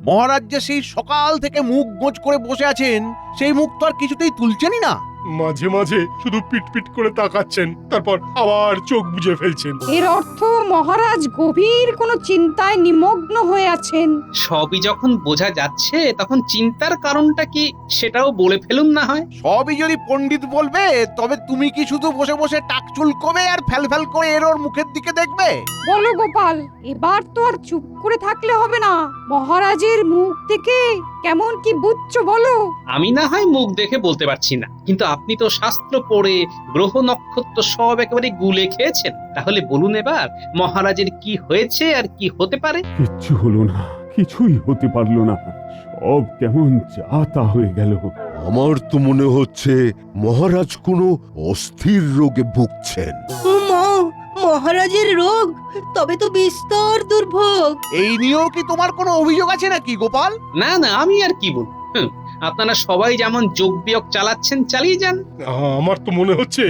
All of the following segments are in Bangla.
মহারাজ যে সেই সকাল থেকে মুখ গোঁজ করে বসে আছেন, সেই মুখ তো আর কিছুতেই তুলছেনই না। মাঝে মাঝে শুধু পিট করে তাকাচ্ছেন, তারপর আবার চোখ বুজে ফেলছেন। এর অর্থ মহারাজ গভীর কোনো চিন্তায় নিমগ্ন হয়ে আছেন। সবই যখন বোঝা যাচ্ছে তখন চিন্তার কারণটা কি সেটাও বলে ফেলুন না হয়। সবই যদি পণ্ডিত বলবে, তবে তুমি কি শুধু বসে বসে টাক চুলকোবে আর ফ্যাল করে এর ওর মুখের দিকে দেখবে? বলো গোপাল, এবার তো আর চুপ করে থাকলে হবে না। মহারাজের মুখ থেকে কেমন কি বুঝছো বলো? আমি না হয় মুখ দেখে বলতে পারছি না, কিন্তু আপনি তো শাস্ত্র পড়ে গ্রহ নক্ষত্র সব একেবারে গুলে খেয়েছেন। তাহলে বলুন এবার মহারাজের কি হয়েছে আর কি হতে পারে। কিচ্ছু হলো না, কিছুই হতে পারলো না, সব কেমন যা তা হয়ে গেল। আমার তো মনে হচ্ছে মহারাজ কোনো অস্থির রোগে ভুগছেন। মহারাজের রোগ, তবে তো বিস্তর দুর্ভোগ। এই নিয়েও কি তোমার কোনো অভিযোগ আছে নাকি গোপাল? না না, আমি আর কি বলবো। আপনারা সবাই যেমন যোগ বিয়োগ চালাচ্ছেন, চালিয়ে যান। আমার তো মনে হচ্ছে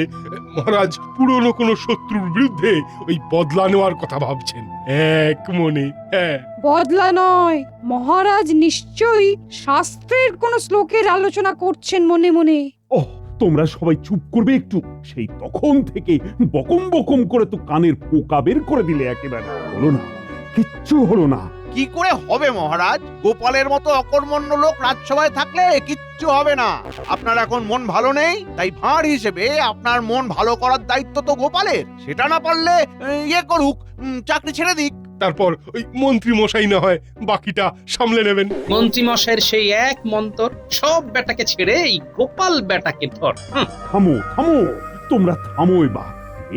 মহারাজ পুরনো কোনো শত্রুর বিরুদ্ধে ওই বদলা নেওয়ার কথা ভাবছেন এক মনে। হ্যাঁ, বদলা নয়, মহারাজ নিশ্চয়ই শাস্ত্রের কোন শ্লোকের আলোচনা করছেন মনে মনে। ওহ, তোমরা সবাই চুপ করবে একটু। সেই তখন থেকে বকম বকম করে তো কানের পোকা বের করে দিলে একেবারে। হলো না, কিচ্ছু হলো না। কি করে হবে মহারাজ? গোপালের মতো অকর্মণ্য লোক রাজসভায় থাকলে কিচ্ছু হবে না। আপনার এখন মন ভালো নেই, তাই ভাঁড় হিসেবে আপনার মন ভালো করার দায়িত্ব তো গোপালের। সেটা না পারলে ইয়ে করুক, চাকরি ছেড়ে দিক। তারপর ওই মন্ত্রী মশাই না হয় বাকিটা সামলে নেবেন। মন্ত্রী মশাইয়ের সেই এক মন্তর, সব বেটাকে ছেড়ে এই গোপাল বেটাকে ধর। থামো থামো, তোমরা থামো এবার।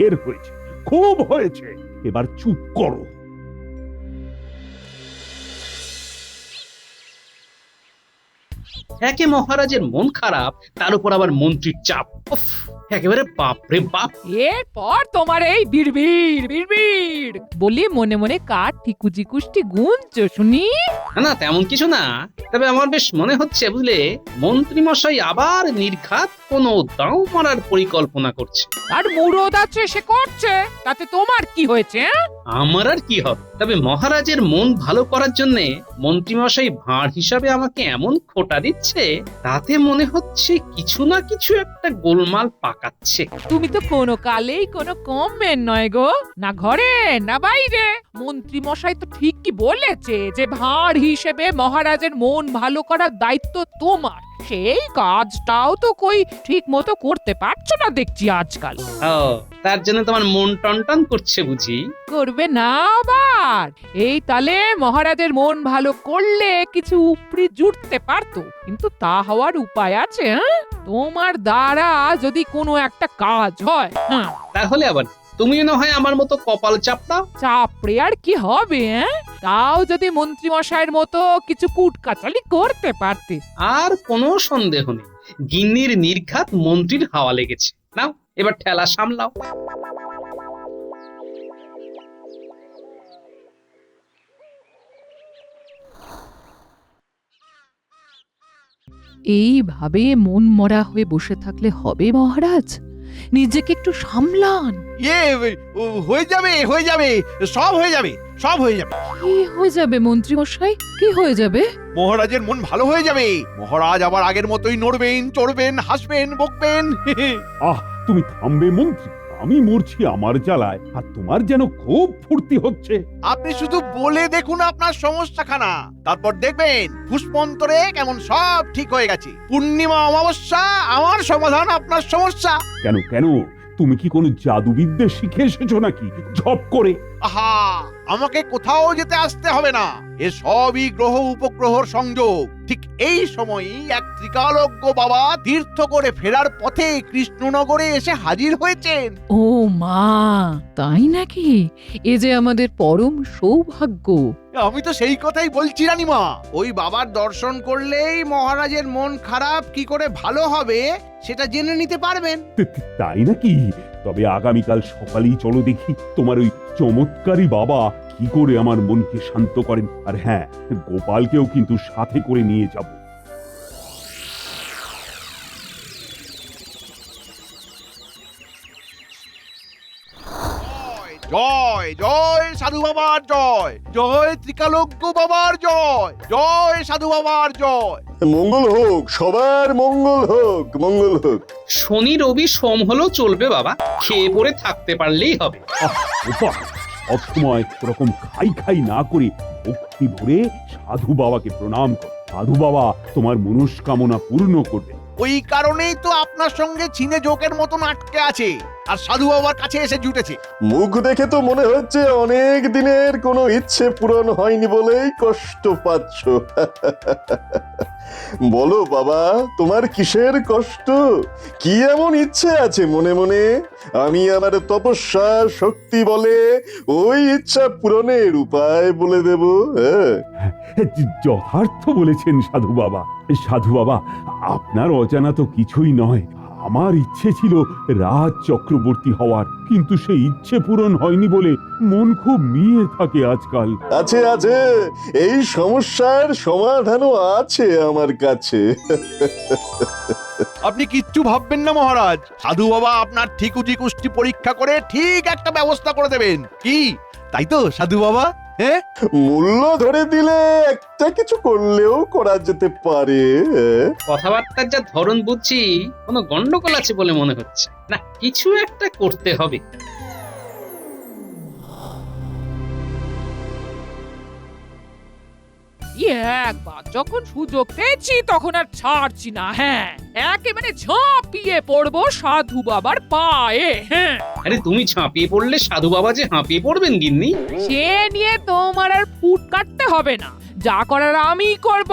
এর হয়েছে, খুব হয়েছে, এবার চুপ করো। একে মহারাজের মন খারাপ, তার উপর আবার মন্ত্রীর চাপ। উফ, একেবারে বাপরে বাপ। এরপর তোমার এই বিড়বিড় বলি মনে মনে কার ঠিকুজি কুষ্টি গুনছো শুনি? না তেমন কিছু না, তবে আমার বেশ মনে হচ্ছে বুঝলে, মন্ত্রী মশাই আবার নির্ঘাত কোনো দাও মারার পরিকল্পনা করছে। আর মুরদ আছে সে করছে, তাতে তোমার কি হয়েছে? আমার আর কি হবে? তবে মহারাজের মন ভালো করার জন্য মন্ত্রী মশাই ভাঁড় হিসাবে আমাকে এমন খোটা দিচ্ছে, তাতে মনে হচ্ছে কিছু না কিছু একটা গোলমাল পাকাচ্ছে। তুমি তো কোনো কালেই কোনো কমবেন নয় গো, না ঘরে না বাইরে। মন্ত্রী মশাই তো ঠিক কি বলেছে যে ভাঁড় হিসেবে মহারাজের মন ভালো করার দায়িত্ব তোমার। সেই কাজটাও তো কই ঠিক মতো করতে পারছো না দেখছি আজকাল। ও, তার জন্য তোমার মন টনটন করছে বুঝি? করবে না আবার? এই তালে মহারাজের মন ভালো করলে কিছু উপরি জুটতে পারতো, কিন্তু তা হওয়ার উপায় আছে? তোমার দ্বারা যদি কোনো একটা কাজ হয়, তাহলে আবার তুমিও না হয় আমার মতো কপাল চাপড়াও। চাপড়ে আর কি হবে? তাও যদি মন্ত্রী মশাইয়ের মতো কিছু কুটকাচালি করতে পারতে। আর কোনো সন্দেহ নেই, গিন্নির নির্ঘাত মন্ত্রীর হাওয়া লেগেছে। নাও এবার ঠেলা সামলাও। এইভাবে মন মরা হয়ে বসে থাকলে হবে মহারাজ? নিজেকে একটু সামলান। হয়ে যাবে, হয়ে যাবে, সব হয়ে যাবে, সব হয়ে যাবে। কি হয়ে যাবে মন্ত্রী মশাই? কি হয়ে যাবে? মহারাজের মন ভালো হয়ে যাবে। মহারাজ আবার আগের মতোই নড়বেন, চড়বেন, হাসবেন, বকবেন। আহ, তুমি থামবে মন্ত্রী? আমি মরছি আমার জ্বালায়, আর তোমার যেন খুব ফুর্তি হচ্ছে। আপনি শুধু বলে দেখুন আপনার সমস্যাখানা, তারপর দেখবেন পুষ্পন্তরে কেমন সব ঠিক হয়ে গেছে। পূর্ণিমা অমাবস্যা আমার সমাধান আপনার সমস্যা। কেন কেন, তুমি কি কোনো জাদুবিদ্যা শিখে এসেছো নাকি ঝপ করে? আহা, আমাকে কোথাও যেতে আসতে হবে না। এ সবই গ্রহ উপগ্রহর সংযোগ। ঠিক এই সময়ই এক ত্রিকালজ্ঞ বাবা তীর্থ করে ফেরার পথে কৃষ্ণনগরে এসে হাজির হয়েছেন। ও মা, তাই নাকি? এ যে আমাদের পরম সৌভাগ্য। আমি তো সেই কথাই বলছি রানীমা। ওই বাবার দর্শন করলেই মহারাজের মন খারাপ কি করে ভালো হবে সেটা জেনে নিতে পারবেন। তাই নাকি? তবে আগামীকাল সকালেই চলো দেখি তোমার ওই চমৎকারী বাবা কি করে আমার মনকে শান্ত করেন। আর হ্যাঁ, গোপালকেও কিন্তু সাথে করে নিয়ে যাব। জয় জয় সাধু বাবার জয়, জয় ত্রিকালজ্ঞ বাবার জয়, জয় সাধু বাবার জয়। মঙ্গল হোক, সবার মঙ্গল হোক, মঙ্গল হোক। শনি রবি সোম হলেও চলবে বাবা, খেয়ে পড়ে থাকতে পারলেই হবে। গোপাল সবসময় ওরকম খাই খাই না করে ভক্তি ভরে সাধু বাবাকে প্রণাম কর। সাধু বাবা তোমার মনস্কামনা পূর্ণ করবে। ওই কারণেই তো আপনার সঙ্গে চীনে জোকের মতন আটকে আছে আর সাধু বাবার কাছে এসে জুটেছে। মুখ দেখে তো মনে হচ্ছে অনেক দিনের কোনো ইচ্ছে পূরণ হয়নি বলেই কষ্ট পাচ্ছ। বলো বাবা, তোমার কিসের কষ্ট? কি এমন ইচ্ছে আছে মনে মনে? আমি আমার তপস্যা শক্তি বলে ওই ইচ্ছা পূরণের উপায় বলে দেব। হ্যাঁ, যথার্থ বলেছেন সাধু বাবা। সাধু বাবা, আপনার অজানা তো কিছুই নয়। আমার ইচ্ছে ছিল রাজ চক্রবর্তী হওয়ার, কিন্তু সেই ইচ্ছে পূরণ হয়নি বলে মন খুব মিয়ে থাকে আজকাল। আছে আছে, এই সমস্যার সমাধানও আছে আমার কাছে। আপনি কিচ্ছু ভাববেন না মহারাজ, সাধু বাবা আপনার ঠিকুজি কুষ্টি পরীক্ষা করে ঠিক একটা ব্যবস্থা করে দেবেন। কি তাই তো সাধু বাবা? হ্যাঁ, মূল্য ধরে দিলে একটা কিছু করলেও করা যেতে পারে। কথাবার্তার যা ধরন বুঝছি কোনো গন্ডগোল আছে বলে মনে হচ্ছে না, কিছু একটা করতে হবে। একবার যখন সুযোগ পেয়েছি তখন আর ছাড়ছি না। হ্যাঁ, একেবারে ঝাঁপিয়ে পড়বো সাধু বাবার পায়ে। হ্যাঁ, আরে তুমি ঝাঁপিয়ে পড়লে সাধু বাবা যে হাঁপিয়ে পড়বেন গিন্নি। সে নিয়ে তোমার আর ফুট কাটতে হবে না, যা করার আমি করব।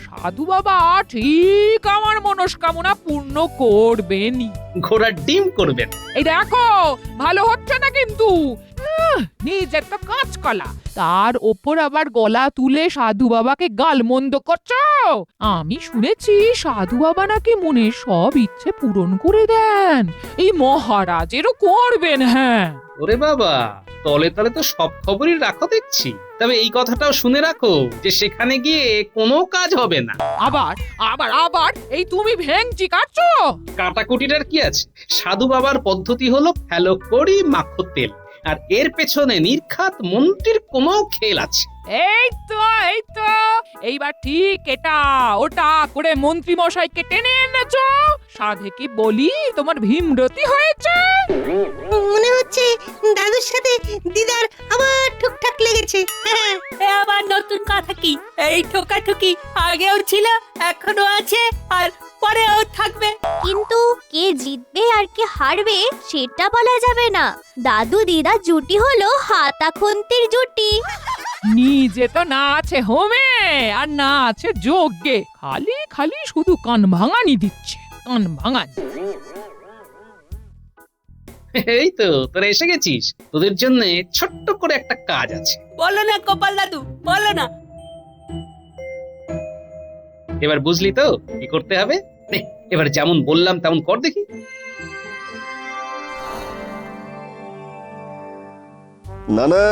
সাধু বাবা ঠিক আমার মনস্কামনা পূর্ণ করবেনই। ঘোড়ার ডিম করবেন। এই দেখো, ভালো হচ্ছে না কিন্তু। নিজের তো কাঁচকলা, তার ওপর আবার গলা তুলে সাধু বাবাকে গালমন্দ করছো। আমি শুনেছি সাধু বাবা নাকি মনে সব ইচ্ছে পূরণ করে দেন, এই মহারাজেরও করবেন। হ্যাঁ, ওরে বাবা, তলে তলে তো সব খবরই রাখো দেখছি। তবে এই কথাটাও শুনে রাখো যে সেখানে গিয়ে কোনো কাজ হবে না। আবার আবার আবার এই তুমি ভেংচি কাটছো। কাটাকুটিটার কি আছে? সাধু বাবার পদ্ধতি হলো ফেলো করি মাখো তেল, আর এর পেছনে নির্ঘাত মন্ত্রীর কোনো খেল আছে। এই তো এইবার ঠিক এটা ওটা করে মন্ত্রী মশাইকে টেনে এনেছো। সাধে কি বলি তোমার ভীমরতি হয়েছে? মনে হচ্ছে দাদুর সাথে দিদার আবার ঠুকঠাক লেগেছে। আবার নতুন কথা কি? এই ঠোকাঠুকি আগেও ছিল, এখনো আছে, আর পরেও থাকবে। কিন্তু কে জিতবে আর কে হারবে সেটা বলা যাবে না। দাদু দিদা জুটি হলো হাতা খুন্তির জুটি। নিজে তো না আছে হোমে আর না আছে যজ্ঞে, খালি খালি শুধু কান ভাঙানি দিচ্ছে, কান ভাঙানি। এই তো তোরা এসে গেছিস, তোদের জন্য ছোট্ট করে একটা কাজ আছে। বলো না গোপাল দাদু, বলো না। এবার বুঝলি তো কি করতে হবে? নে, এবার যেমন বললাম তেমন কর দেখি। না না,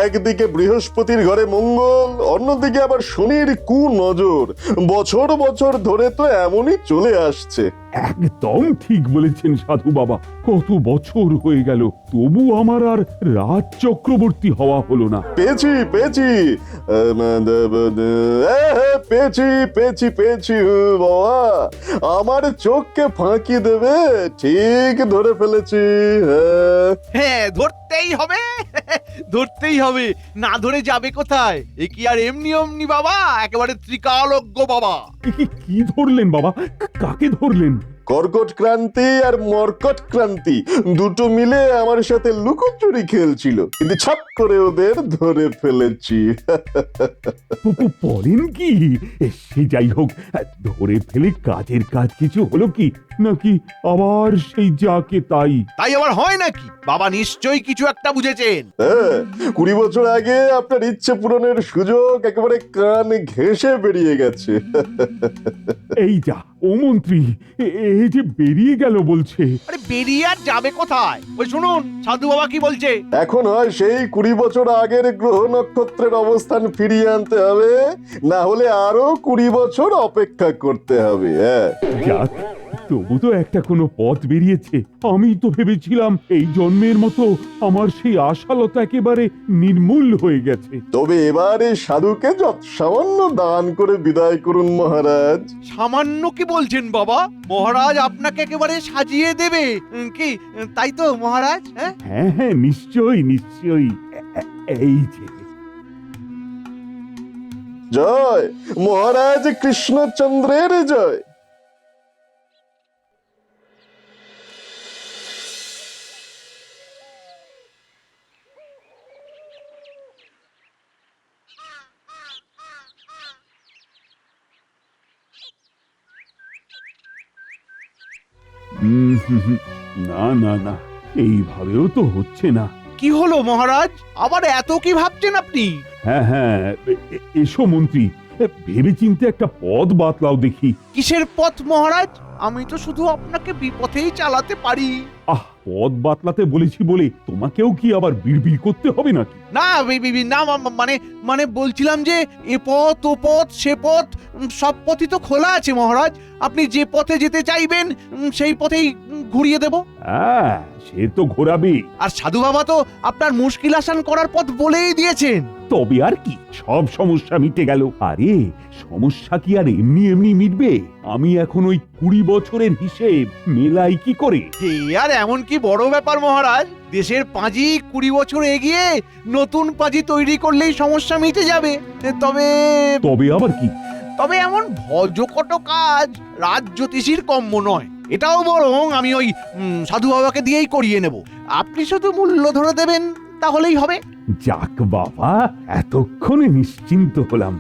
একদিকে বৃহস্পতির ঘরে মঙ্গল, অন্যদিকে আবার শনির কুনজর। বছর বছর ধরে তো এমনই চলে আসছে। একদম ঠিক বলেছেন সাধু বাবা। কত বছর হয়ে গেল, তবু আমার আর রাজ চক্রবর্তী হওয়া হলো না। পেয়েছি পেয়েছি পেয়েছি পেয়েছি পেয়েছি বাবা, আমার চোখকে ফাঁকি দেবে, ঠিক ধরে ফেলেছি। হ্যাঁ, ধরতেই হবে, ধরতেই হবে, না ধরে যাবে কোথায়? এ কি আর এমনি অমনি বাবা, একেবারে ত্রিকালজ্ঞ বাবা। কি ধরলেন বাবা? কাকে ধরলেন? কর্কট ক্রান্তি আর মর্কট ক্রান্তি দুটো মিলে আমার সাথে লুকোচুরি খেলছিল, কিন্তু ছাপ করে ওদের ধরে ফেলেছি। বলেন কি? সে যাই হোক, ধরে ফেলে কাজের কাজ কিছু হলো কি, নাকি আবার সেই যাকে তাই? তাই আবার হয় নাকি? বাবা নিশ্চয়ই কিছু একটা বুঝেছেন। 20 বছর আগে আপনার ইচ্ছে পূরণের সুযোগ একেবারে কান ঘেঁষে বেরিয়ে গেছে। এই যা, ও মন্ত্রী, এই যে বেরিয়ে গেল বলছে। আরে বেরিয়ে আর যাবে কোথায়? ওই শুনুন সাধু বাবা কি বলছে। এখন হয় সেই 20 বছর আগের গ্রহ নক্ষত্রের অবস্থান ফিরিয়ে আনতে হবে, না হলে আরো 20 বছর অপেক্ষা করতে হবে। যাক, তবু তো একটা কোনো পথ বেরিয়েছে। আমি তো ভেবেছিলাম এই জন্মের মতো আমার সেই আশালতা একেবারে নির্মূল হয়ে গেছে। তবে এবারে সাধুকে সামান্য দান করে বিদায় করুন মহারাজ। সামান্য কি বলছেন বাবা? মহারাজ আপনাকে একেবারে সাজিয়ে দেবে কি তাই তো মহারাজ? হ্যাঁ হ্যাঁ হ্যাঁ, নিশ্চয়ই নিশ্চয়ই। এই যে জয় মহারাজ কৃষ্ণচন্দ্রের জয়। না না না, এইভাবেও তো হচ্ছে না। কি হলো মহারাজ? আবার এত কি ভাবছেন আপনি? হ্যাঁ হ্যাঁ, এসো মন্ত্রী, ভেবেচিন্তে একটা পথ বাতলাও দেখি। কিসের পথ মহারাজ? আমি তো শুধু আপনাকে বিপথেই চালাতে পারি। আহ, পথ বাতলাতে বলেছি বলে তোমাকেও কি আবার বিড়বিড় করতে হবে নাকি? না না মানে বলছিলাম যে এ পথ ও পথ সে পথ সব পথই তো খোলা আছে মহারাজ। আপনি যে পথে যেতে চাইবেন সেই পথেই ঘুরিয়ে দেব। হ্যাঁ, সে তো ঘোরাবে। আর সাধু বাবা তো আপনার মুশকিল আসান করার পথ বলেই দিয়েছেন। তবে আর কি, সব সমস্যা মিটে গেল। আরে সমস্যা কি আর এমনি এমনি মিটবে? আমি এখন ওই 20 বছরের হিসেব মেলাই কি করে? আর এমন কি বড় ব্যাপার মহারাজ? দেশের পাঁজি 20 বছর এগিয়ে নতুন পাঁজি তৈরি করলেই সমস্যা মিটে যাবে। তবে তবে আবার কি? তবে এমন ভজকট কাজ রাজজ্যোতিষীর কম্য নয়। এটাও বরং আমি ওই সাধু বাবাকে দিয়েই করিয়ে নেব। আপনি শুধু মূল্য ধরে দেবেন, তাহলেই হবে। যাক বাবা, এতক্ষণে নিশ্চিন্ত হলাম।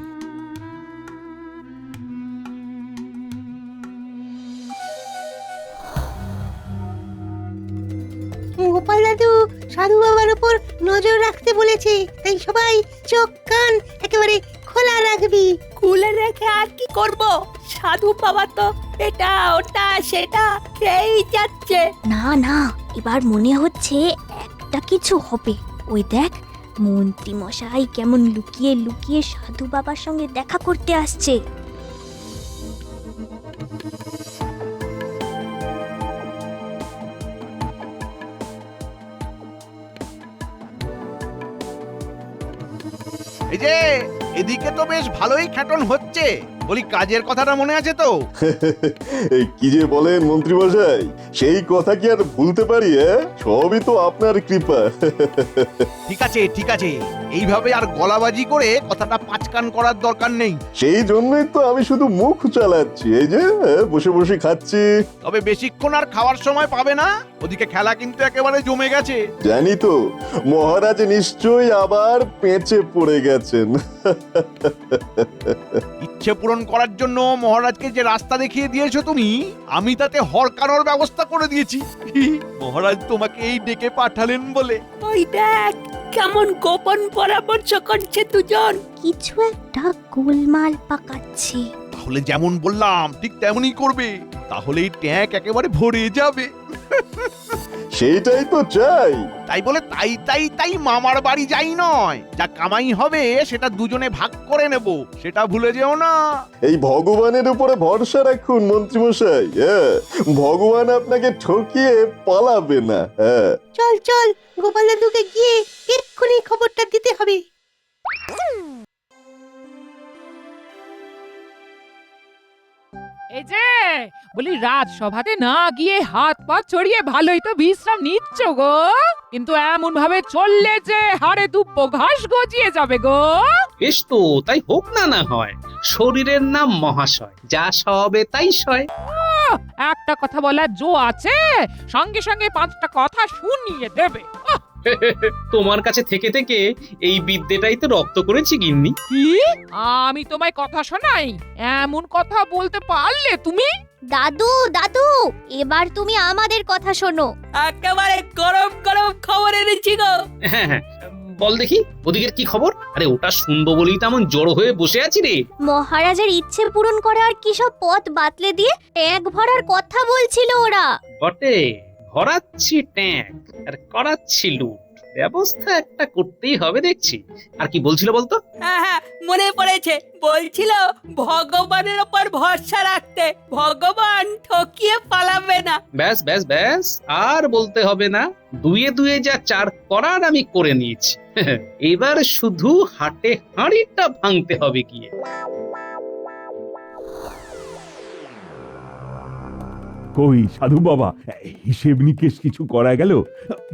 গোপাল দাদু সাধু বাবার উপর নজর রাখতে বলেছে, তাই সবাই চোখ কান একেবারে খোলা রাখবি। খুলে রেখে আর কি করব? সাধু বাবা তো এটা ওটা সেটা খেয়েই যাচ্ছে। না না, এবার মনে হচ্ছে একটা কিছু হবে। ওই দেখ, মন্ত্রী মশাই কেমন লুকিয়ে লুকিয়ে সাধু বাবার সঙ্গে দেখা করতে আসছে। এই যে এদিকে তো বেশ ভালোই খ্যাটন হচ্ছে। বলি, কাজের কথাটা মনে আছে তো? এই কি যে বলেন মন্ত্রী মশাই, সেই কথা কি আর ভুলতে পারি? সবই তো আপনার কৃপা। ঠিক আছে ঠিক আছে, এইভাবে আর গলাবাজি করে কথাটা পাঁচকান করার দরকার নেই। সেই জন্যই তো আমি শুধু মুখ চালাচ্ছি, এই যে বসে বসে খাচ্ছি। তবে বেশিক্ষণ আর খাওয়ার সময় পাবে না, ওদিকে খেলা কিন্তু একেবারে জমে গেছে। জানি তো, মহারাজ নিশ্চয়ই আবার পেঁচে পড়ে গেছেন। ইচ্ছে পূরণ করার জন্য মহারাজকে যে রাস্তা দেখিয়ে দিয়েছো তুমি, আমি তাতে হরকানোর ব্যবস্থা করে দিয়েছি। মহারাজ তোমাকে এই ডেকে পাঠালেন বলে। ওই দেখ কেমন গোপন পরামর্শ করছে দুজন। কিছু একটা গোলমাল পাকাচ্ছে। তাহলে যেমন বললাম ঠিক তেমনই করবে, তাহলেই ট্যাঙ্ক একেবারে ভরে যাবে। সেইটাই তো চাই। তাই বলে তাই তাই তাই মামার বাড়ি যাই নয়, যা কামাই হবে সেটা দুজনে ভাগ করে নেব, সেটা ভুলে যেও না। এই ভগবানের উপরে ভরসা রাখুন মন্ত্রী মশাই, ভগবান আপনাকে ঠকিয়ে পালাবে না। চল চল, গোপাল দাদুকে গিয়ে এক্ষুনি খবরটা দিতে হবে। এই যে বলি, রাজসভাতে না গিয়ে হাত পা ছড়িয়ে ভালোই তো বিশ্রাম নিচ্ছ গো, কিন্তু এমন ভাবে চললে যে হাড়ে দুব্ব ঘাস গজিয়ে যাবে গো। বেশ তো, তাই হোক না। না হয় শরীরের নাম মহাশয়, যা সবে তাই সয়। একটা কথা বলার জো আছে, সঙ্গে সঙ্গে 5টা কথা শুনিয়ে দেবে। তোমার কাছে থেকে থেকে এই বিদ্যেটাই তো রপ্ত করেছি গিন্নি। কি? আমি তোমায় কথা শোনাই? এমন কথা বলতে পারলে তুমি? দাদু দাদু, এবার তুমি আমাদের কথা শোনো। একেবারে গরম গরম খবর এনেছি গো। হ্যাঁ হ্যাঁ, বল দেখি ওদিকের কি খবর? আরে ওটা শুনবো বলেই তো এমন জড়ো হয়ে বসে আছি রে। মহারাজের ইচ্ছে পূরণ করার কি সব পথ বাতলে দিয়ে ট্যাঙ্ক ভরার কথা বলছিল ওরা। বটে, ভরাচ্ছি ট্যাঙ্ক আর করাচ্ছি লুট। ব্যবস্থা একটা করতেই হবে দেখছি। আর কি বলছিল বলতো? হ্যাঁ হ্যাঁ, মনে পড়েছে, বলছিল ভগবানের ওপর ভরসা রাখতে, ভগবান ঠকিয়ে পালাবে না। ব্যাস ব্যাস ব্যাস, আর বলতে হবে না। দুয়ে দুয়ে যা চার করার আমি করে নিয়েছি। এবার শুধু হাটে হাঁড়িটা ভাঙতে হবে গিয়ে। কই সাধু বাবা, হিসেব নিকেশ কিছু করা গেল?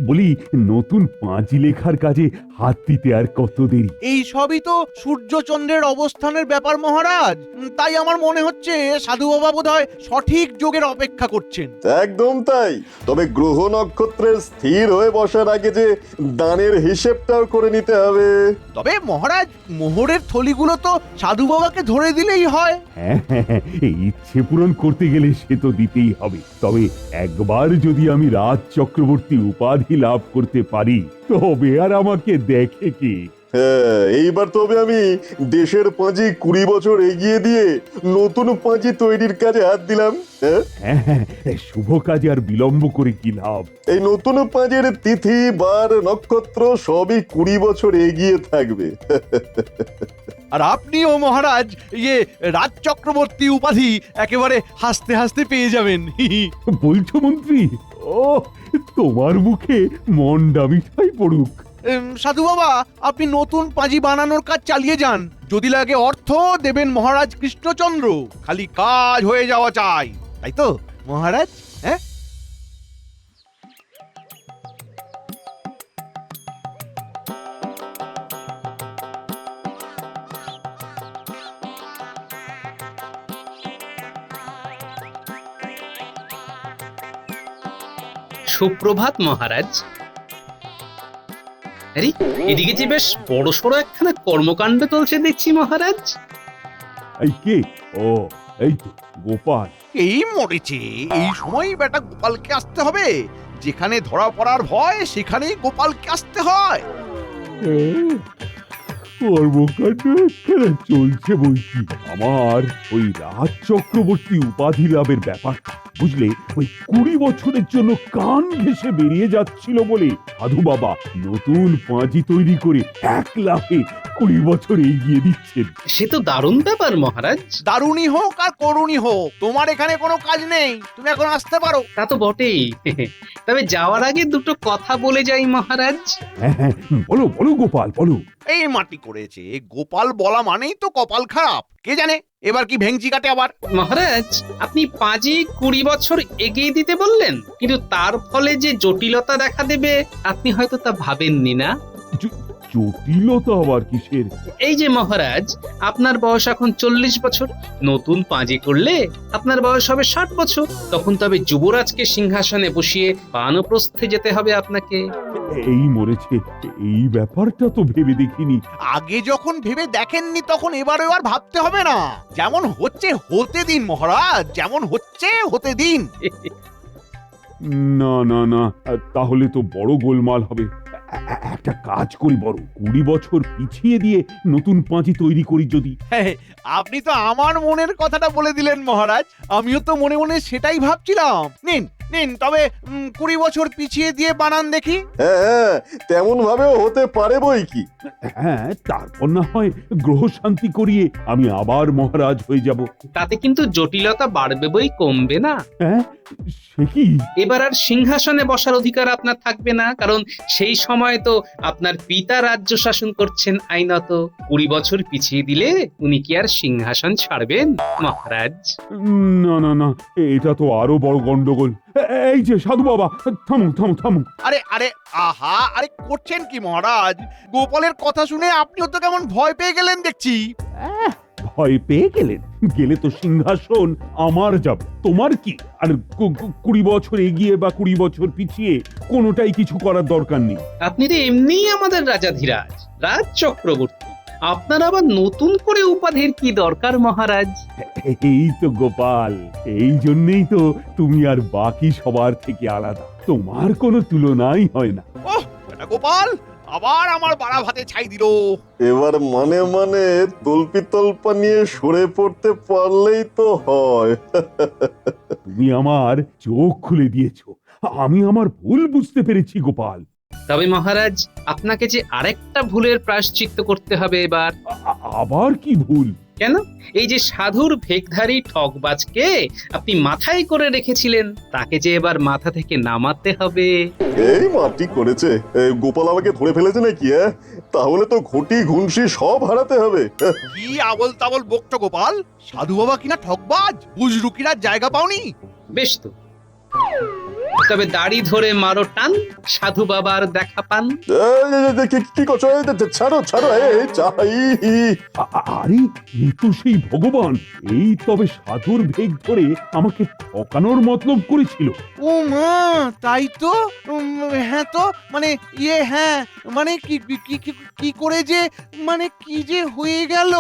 বলি, নতুন পাঁজি লেখার কাজে হাত দিতে আর কত দেরি? এই সবই তো সূর্যচন্দ্রের অবস্থানের ব্যাপার মহারাজ। তাই আমার মনে হচ্ছে সাধু বাবা বোধহয় সঠিক যোগের অপেক্ষা করছেন। একদম তাই। তবে গ্রহ নক্ষত্রের স্থির হয়ে বসার আগে যে দানের হিসেবটাও করে নিতে হবে। তবে মহারাজ, মোহরের থলিগুলো তো সাধু বাবাকে ধরে দিলেই হয়। হ্যাঁ, এই ইচ্ছে পূরণ করতে গেলে সে তো দিতেই হবে। তবে একবার যদি আমি রাজ চক্রবর্তী উপাধি লাভ করতে পারি, তবে আর আমাকে দেখে কি? হ্যাঁ, এইবার তবে আমি দেশের পাঁজি 20 বছর এগিয়ে দিয়ে নতুন পাঁজি তৈরির কাজে হাত দিলাম। হ্যাঁ, শুভ কাজে আর বিলম্ব করে কি লাভ? এই নতুন পাঁজের তিথি বার নক্ষত্র সবই 20 বছর এগিয়ে থাকবে। আর আপনিও মহারাজ রাজ চক্রবর্তী উপাধি একেবারে হাসতে হাসতে পেয়ে যাবেন। বলছো মন্ত্রী? ও, তোমার মুখে মন্ডা মিঠাই পড়ুক। সাধু বাবা, আপনি নতুন পাঁজি বানানোর কাজ চালিয়ে যান। যদি লাগে অর্থ দেবেন মহারাজ কৃষ্ণচন্দ্র, খালি কাজ হয়ে যাওয়া চাই, তাই তো মহারাজ? হ্যাঁ, সুপ্রভাত মহারাজ। আরে, এদিকে যে বেশ বড়সড় একখানা কর্মকাণ্ড চলছে দেখছি মহারাজ। এই কে? ও, এই তো গোপাল। এই মরেছে, এই সময় বেটা গোপালকে আসতে হবে। যেখানে ধরা পড়ার ভয় সেখানেই গোপালকে আসতে হয়। কর্মকাণ্ড একখানা চলছে বলছি। আমার ওই রাজ চক্রবর্তী উপাধি লাভের ব্যাপারটা বুঝলে, ওই 20 বছরের জন্য কান ঘেঁষে বেরিয়ে যাচ্ছিল বলে সাধু বাবা নতুন পাঁজি তৈরি করে 1 লাফে 20 বছর এগিয়ে দিচ্ছেন। সে তো দারুণ ব্যাপার মহারাজ। দারুণই হোক আর করুণই হোক, তোমার এখানে কোনো কাজ নেই, তুমি এখন আসতে পারো। তা তো বটেই। তবে যাওয়ার আগে দুটো কথা বলে যাই মহারাজ। হ্যাঁ, বলো বলো গোপাল, বলো। এই মাটি করেছে, গোপাল বলা মানেই তো কপাল খারাপ। কে জানে এবার কি ভেংচি কাটে আবার। মহারাজ, আপনি পাঁজি 20 বছর এগিয়ে দিতে বললেন, কিন্তু তার ফলে যে জটিলতা দেখা দেবে আপনি হয়তো তা ভাবেননি না? জটিলতা আবার কিসের? এই যে মহারাজ, আপনার বয়স এখন 40 বছর, নতুন পাঁজি করলে আপনার বয়স হবে 60 বছর। তখন তবে যুবরাজকে সিংহাসনে বসিয়ে বানপ্রস্থে যেতে হবে আপনাকে। এই মরেছে, এই ব্যাপারটা তো ভেবে দেখিনি। আগে যখন ভেবে দেখেননি তখন এবারে আর ভাবতে হবে না। যেমন হচ্ছে হতে দিন মহারাজ, যেমন হচ্ছে হতে দিন। না না না, তাহলে তো বড় গোলমাল হবে। একটা কাজ করি, বড় 20 বছর পিছিয়ে দিয়ে নতুন পাঁজি তৈরি করি যদি। আপনি তো আমার মনের কথাটা বলে দিলেন মহারাজ। আমিও তো মনে মনে সেটাই ভাবছিলাম। নিন নিন, তবে 20 বছর পিছিয়ে দিয়ে বানান দেখি। হ্যাঁ, তেমন ভাবেও হতে পারে বই কি। হ্যাঁ, তারপর না হয় গ্রহ শান্তি করিয়ে আমি আবার মহারাজ হয়ে যাব। তাতে কিন্তু জটিলতা বাড়বে বই কমবে না। হ্যাঁ, সে কি? এবার আর সিংহাসনে বসার অধিকার আপনার থাকবে না, কারণ সেই সময় তো আপনার পিতা রাজ্য শাসন করছেন আইনত। 20 বছর পিছিয়ে দিলে উনি কি আর সিংহাসন ছাড়বেন মহারাজ? না না না, এটা তো আরো বড় গন্ডগোল। এই যে সাধু বাবা, থামুন থামুন থামুন। আরে আরে, আহা, আরে করছেন কি মহারাজ? গোপালের কথা শুনে আপনিও তো কেমন ভয় পেয়ে গেলেন দেখছি। ভয় পেয়ে গেলেন? গেলে তো সিংহাসন আমার যাব, তোমার কি? আর 20 বছর এগিয়ে বা 20 বছর পিছিয়ে কোনোটাই কিছু করার দরকার নেই। আপনি তো এমনিই আমাদের রাজাধিরাজ, রাজ চক্রবর্তী। আপনার আবার নতুন করে উপাধির কি দরকার মহারাজ? এই তো গোপাল, এই জন্যই তো তুমি আর বাকি সবার থেকে আলাদা। তোমার কোনো তুলনাই হয় না। ওহ, এটা গোপাল আবার আমার বাড়া ভাতে ছাই দিল। এবার মানে মানে তল্পি তল্পা নিয়ে সরে পড়তে পারলেই তো হয়। তুমি আমার চোখ খুলে দিয়েছো। আমি আমার ভুল বুঝতে পেরেছি গোপাল। তবে মহারাজ, আপনাকে যে আরেকটা ভুলের প্রায়শ্চিত্ত করতে হবে এবার। আবার কি ভুল? কেন? এই যে সাধুর ভেকধারী ঠকবাজকে আপনি মাথায় করে রেখেছিলেন, তাকে যে এবার মাথা থেকে নামাতে হবে। এই মাটি করেছে, গোপাল আমাকে ধরে ফেলেছে নাকি? তাহলে তো ঘটি ঘুনসি সব হারাতে হবে। কি আবল তাবল বকছো গোপাল? সাধু বাবা কিনা ঠকবাজ, বুজরু কিনা জায়গা পাওনি? বেশ তো, তবে দাড়ি ধরে মারো টান, সাধু বাবার দেখা পান। কি করছো? ছাড়ো ছাড়ো, আরে এ তো সেই ভগবান! এই তবে সাধুর ভেগ ধরে আমাকে ঠকানোর মতলব করেছিল। ও মা, তাই তো। হ্যাঁ তো মানে হ্যাঁ মানে কি করে যে মানে কি যে হয়ে গেল।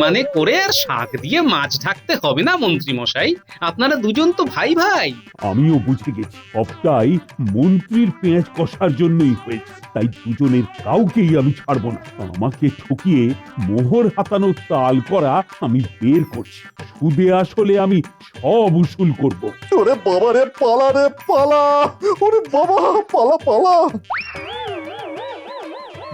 মানে করে আর শাক দিয়ে মাছ ঢাকতে হবে না মন্ত্রী মশাই, আপনারা দুজন তো ভাই ভাই। আমিও বুঝে গেছি সবটাই মন্ত্রীর পেঁয়াজ কষার জন্যই হয়েছে, তাই দুজনের কাউকেই আমি ছাড়বো না। আমাকে ঠকিয়ে মোহর হাতানো তাল করা আমি বের করছি, সুদে আসলে আমি সব উসুল করব। ওরে বাবা রে, পালা রে পালা! ওরে বাবা, পালা পালা!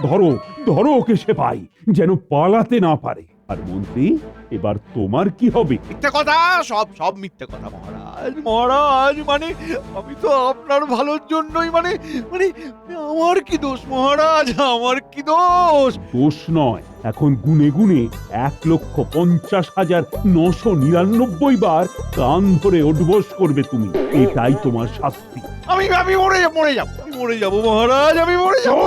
ধরো ধরো ওকে, সে পাই যেন পালাতে না পারে। আর মন্ত্রী, এবার তোমার কি হবে? মিথ্যে কথা, সব সব মিথ্যে কথা মহারাজ। মহারাজ মানে আমি তো আপনার ভালোর জন্যই মানে মানে আমার কি দোষ মহারাজ, আমার কি দোষ? দোষ নয়, এখন গুনে গুনে 1,50,999 বার কান ধরে উঠবোস করবে তুমি। এটাই তোমার শাস্তি। আমি আমি মরে যাব মহারাজ, আমি মরে যাব।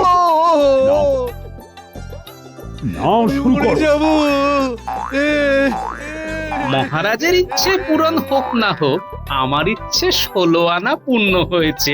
নাও শুরু করো। যাব। মহারাজের ইচ্ছে পূরণ হোক না হোক, আমার ইচ্ছে 16 আনা পূর্ণ হয়েছে।